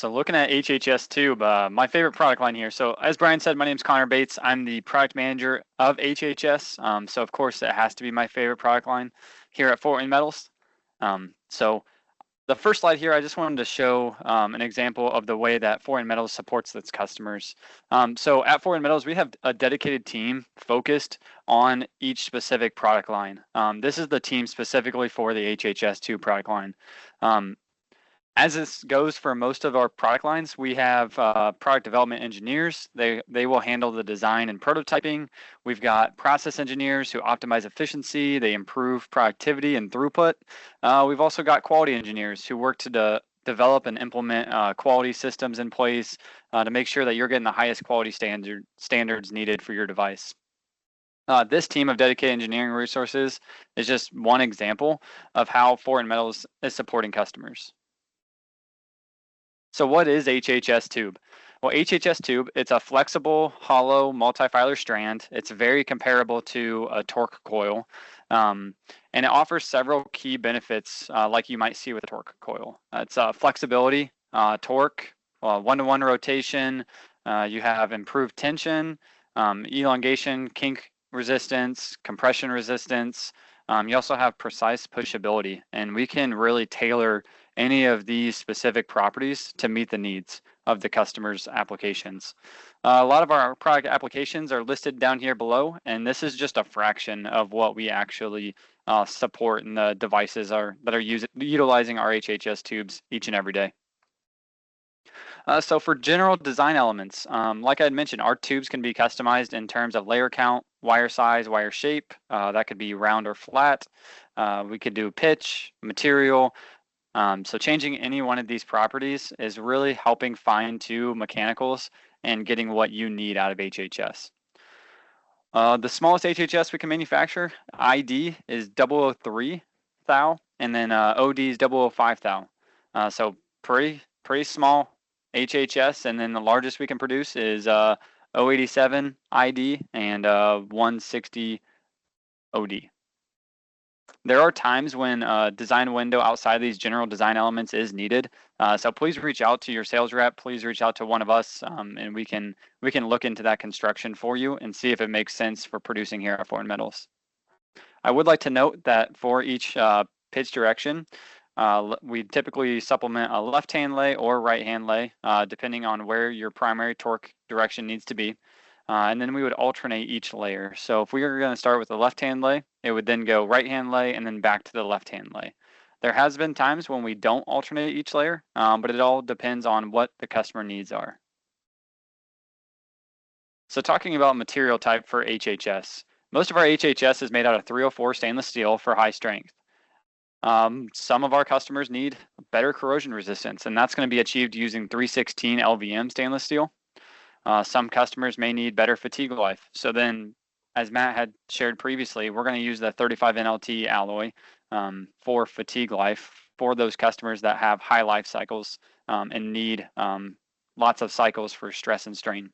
So looking at HHS Tube, my favorite product line here. So as Brian said, my name is Connor Bates. I'm the product manager of HHS. So of course it has to be my favorite product line here at Fort Wayne Metals. So the first slide here, I just wanted to show an example of the way that Fort Wayne Metals supports its customers. So at Fort Wayne Metals, we have a dedicated team focused on each specific product line. This is the team specifically for the HHS Tube product line. As this goes for most of our product lines, we have product development engineers. They will handle the design and prototyping. We've got process engineers who optimize efficiency. They improve productivity and throughput. We've also got quality engineers who work to develop and implement quality systems in place to make sure that you're getting the highest quality standards needed for your device. This team of dedicated engineering resources is just one example of how Fort Wayne Metals is supporting customers. So what is HHS Tube? Well, HHS Tube, it's a flexible, hollow, multi-filer strand. It's very comparable to a torque coil, and it offers several key benefits like you might see with a torque coil. It's flexibility, torque, one-to-one rotation, you have improved tension, elongation, kink resistance, compression resistance. You also have precise pushability, and we can really tailor any of these specific properties to meet the needs of the customer's applications. A lot of our product applications are listed down here below, and this is just a fraction of what we actually support in the devices that are utilizing our HHS tubes each and every day. So for general design elements, like I had mentioned, our tubes can be customized in terms of layer count, wire size, wire shape. That could be round or flat. We could do pitch, material. So changing any one of these properties is really helping fine-tune mechanicals and getting what you need out of HHS. The smallest HHS we can manufacture, ID, is 003 thou, and then OD is 005 thou. So pretty small HHS, and then the largest we can produce is 087 ID and 160 OD. There are times when a design window outside of these general design elements is needed. So please reach out to your sales rep. Please reach out to one of us, and we can look into that construction for you and see if it makes sense for producing here at Fort Wayne Metals. I would like to note that for each pitch direction, we typically supplement a left-hand lay or right-hand lay, depending on where your primary torque direction needs to be. And then we would alternate each layer. So if we were going to start with the left-hand lay, it would then go right-hand lay and then back to the left-hand lay. There has been times when we don't alternate each layer, but it all depends on what the customer needs are. So talking about material type for HHS, most of our HHS is made out of 304 stainless steel for high strength. Some of our customers need better corrosion resistance, and that's going to be achieved using 316 LVM stainless steel. Some customers may need better fatigue life. So then, as Matt had shared previously, we're going to use the 35 NLT alloy for fatigue life for those customers that have high life cycles and need lots of cycles for stress and strain.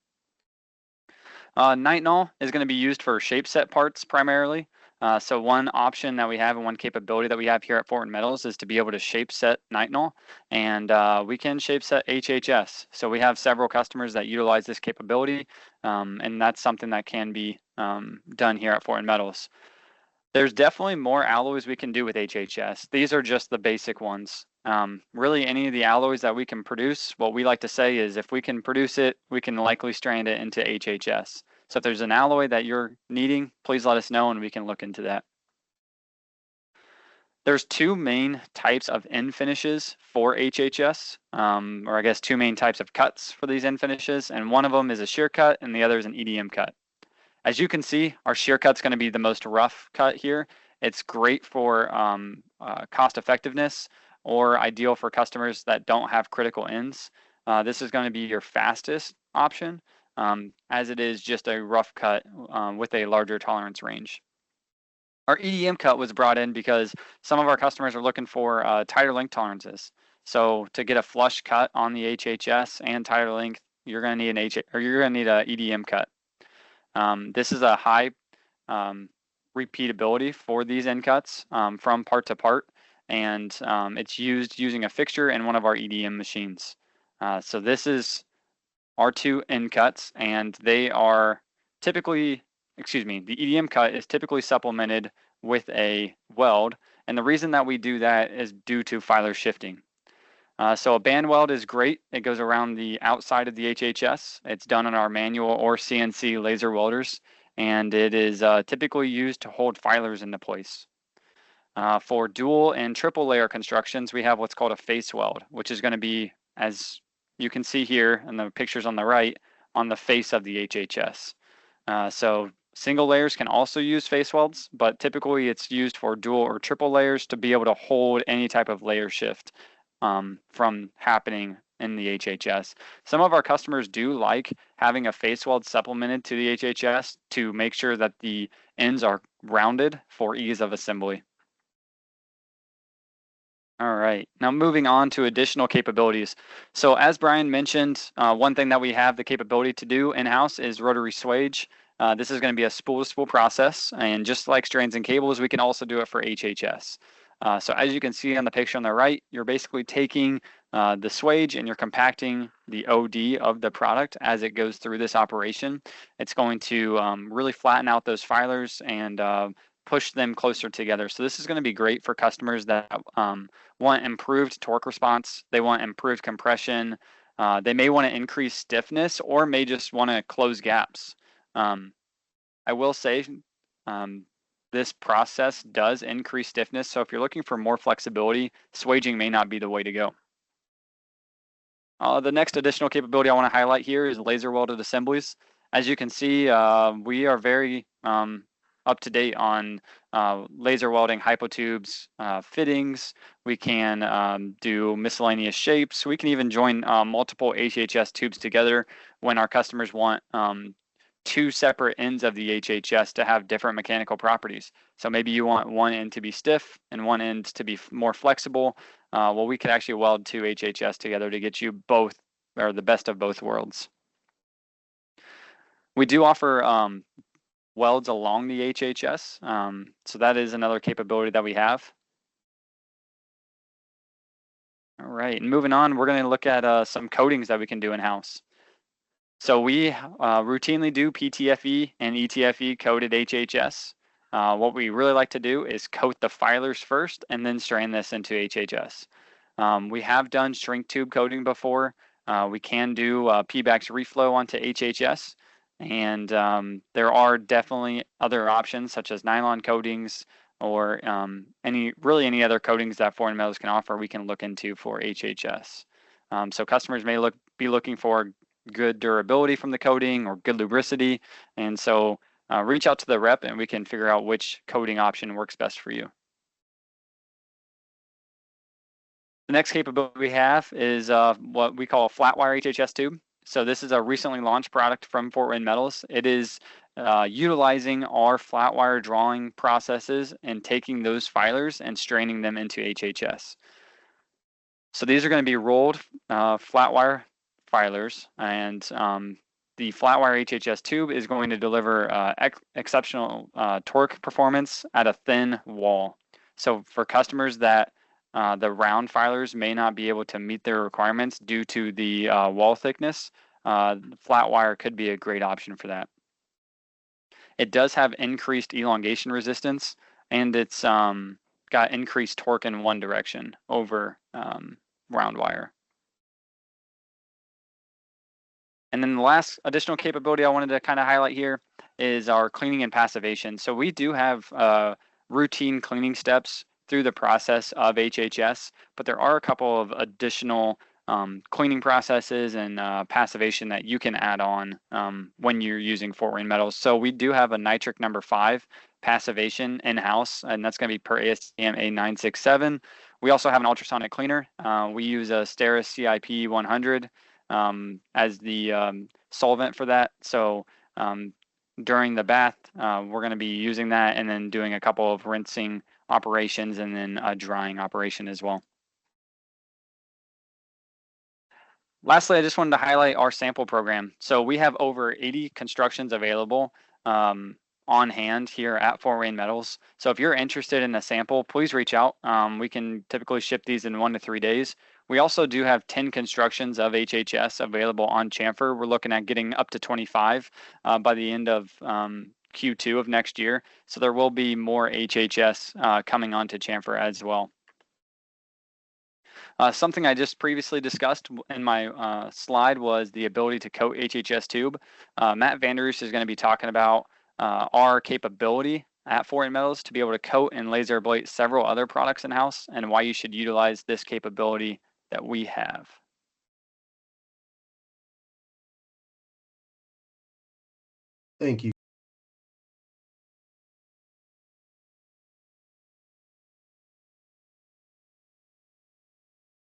Nitinol is going to be used for shape set parts primarily. So one option that we have and one capability that we have here at Fort Wayne Metals is to be able to shape set nitinol, and we can shape set HHS. So we have several customers that utilize this capability, and that's something that can be done here at Fort Wayne Metals. There's definitely more alloys we can do with HHS. These are just the basic ones. Really, any of the alloys that we can produce, what we like to say is if we can produce it, we can likely strand it into HHS. So if there's an alloy that you're needing, please let us know and we can look into that. There's two main types of end finishes for HHS, or I guess two main types of cuts for these end finishes, and one of them is a shear cut and the other is an EDM cut. As you can see, our shear cut's going to be the most rough cut here. It's great for cost effectiveness or ideal for customers that don't have critical ends. This is going to be your fastest option, as it is just a rough cut with a larger tolerance range. Our EDM cut was brought in because some of our customers are looking for tighter length tolerances. So to get a flush cut on the HHS and tighter length, you're going to need an EDM cut. This is a high repeatability for these end cuts from part to part, and it's used using a fixture in one of our EDM machines. So this is our two end cuts, and they are typically, the EDM cut is typically supplemented with a weld. And the reason that we do that is due to filer shifting. So a band weld is great. It goes around the outside of the HHS. It's done on our manual or CNC laser welders, and it is typically used to hold filers into place. For dual and triple layer constructions, we have what's called a face weld, which is going to be, as you can see here in the pictures on the right, on the face of the HHS. So single layers can also use face welds, but typically it's used for dual or triple layers to be able to hold any type of layer shift from happening in the HHS. Some of our customers do like having a face weld supplemented to the HHS to make sure that the ends are rounded for ease of assembly. All right, now moving on to additional capabilities. So as Brian mentioned, one thing that we have the capability to do in-house is rotary swage. This is going to be a spool-to-spool process, and just like strands and cables, we can also do it for HHS. So as you can see on the picture on the right, you're basically taking the swage and you're compacting the OD of the product as it goes through this operation. It's going to really flatten out those filers and push them closer together. So this is going to be great for customers that want improved torque response, they want improved compression, they may want to increase stiffness or may just want to close gaps. I will say this process does increase stiffness, so if you're looking for more flexibility, swaging may not be the way to go. The next additional capability I want to highlight here is laser welded assemblies. As you can see, we are very up to date on laser welding hypotubes, fittings. We can do miscellaneous shapes. We can even join multiple HHS tubes together when our customers want two separate ends of the HHS to have different mechanical properties. So maybe you want one end to be stiff and one end to be more flexible. Well, we could actually weld two HHS together to get you both, or the best of both worlds. We do offer welds along the HHS, so that is another capability that we have. All right, and moving on, we're going to look at some coatings that we can do in-house. So we routinely do PTFE and ETFE coated HHS. What we really like to do is coat the filers first and then strand this into HHS. We have done shrink tube coating before. We can do PBAX reflow onto HHS, and there are definitely other options such as nylon coatings or any other coatings that Foreign Metals can offer. We can look into for HHS. So customers may be looking for good durability from the coating or good lubricity, and so reach out to the rep and we can figure out which coating option works best for you. The next capability we have is what we call a flat wire HHS tube. So this is a recently launched product from Fort Wayne Metals. It is utilizing our flat wire drawing processes and taking those filers and straining them into HHS. So these are going to be rolled flat wire filers, and the flat wire HHS tube is going to deliver exceptional torque performance at a thin wall. So for customers that the round filers may not be able to meet their requirements due to the wall thickness, flat wire could be a great option for that. It does have increased elongation resistance, and it's got increased torque in one direction over round wire. And then the last additional capability I wanted to kind of highlight here is our cleaning and passivation. So we do have routine cleaning steps through the process of HHS, but there are a couple of additional cleaning processes and passivation that you can add on when you're using Fort Wayne Metals. So we do have a nitric number 5 passivation in-house, and that's going to be per ASTM A967. We also have an ultrasonic cleaner. We use a Steris CIP 100 as the solvent for that. So during the bath, we're going to be using that and then doing a couple of rinsing operations and then a drying operation as well. Lastly, I just wanted to highlight our sample program. So we have over 80 constructions available on hand here at Fort Wayne Metals. So if you're interested in a sample, please reach out. We can typically ship these in 1 to 3 days. We also do have 10 constructions of HHS available on chamfer. We're looking at getting up to 25 by the end of Q2 of next year. So there will be more HHS coming onto chamfer as well. Something I just previously discussed in my slide was the ability to coat HHS tube. Matt Vanderus is going to be talking about our capability at Fort Metals to be able to coat and laser ablate several other products in-house and why you should utilize this capability that we have. Thank you.